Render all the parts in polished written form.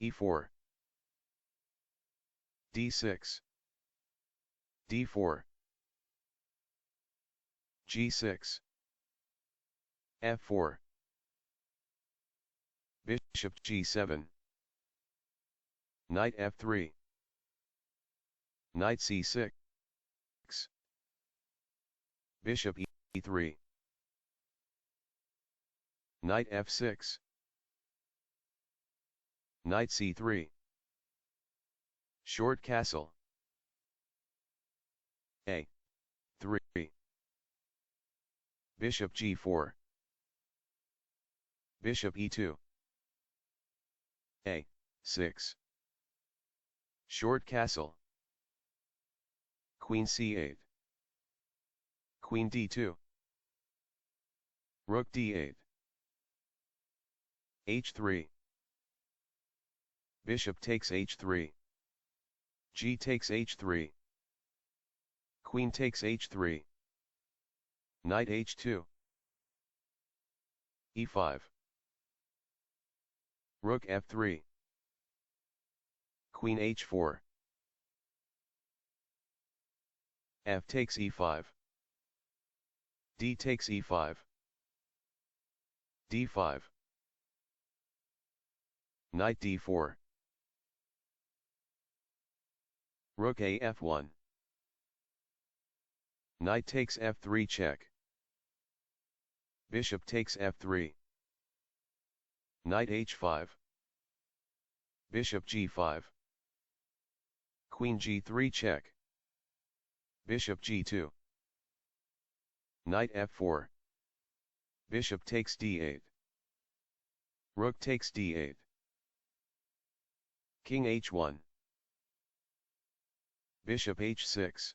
e4, d6, d4, g6, f4, bishop g7, knight f3, knight c6, bishop e3, knight f6, knight c3, short castle, a3, bishop g4, bishop e2, a6, short castle, queen c8, queen d2, rook d8, h3, bishop takes h3, g takes h3, queen takes h3, knight h2, e5, rook f3, queen h4, f takes e5, d takes e5, d5, knight d4, rook a f1, knight takes f3 check, bishop takes f3, knight h5, bishop g5, queen g3 check, bishop g2, knight f4, bishop takes d8, rook takes d8, king h1, bishop h6,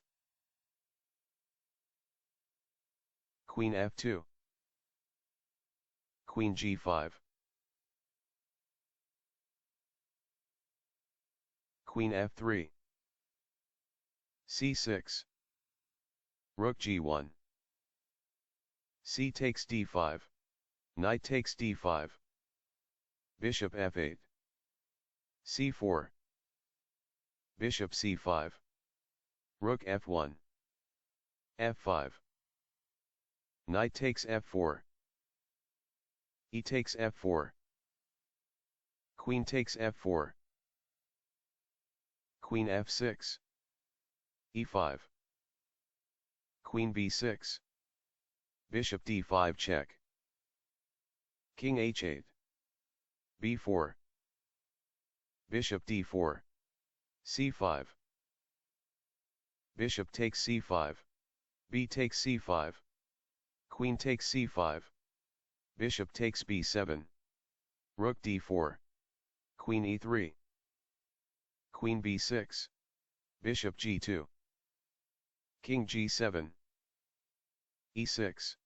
queen f2, queen g5, queen f3, c6, rook g1, c takes d5, knight takes d5, bishop f8, c4, bishop c5, rook f1, f5, knight takes f4, e takes f4, queen takes f4, queen f6, e5, queen b6, bishop d5 check, king h8, b4, bishop d4, c5, bishop takes c5, b takes c5, queen takes c5, bishop takes b7, rook d4, queen e3, queen b6, bishop g2, king g7, e6,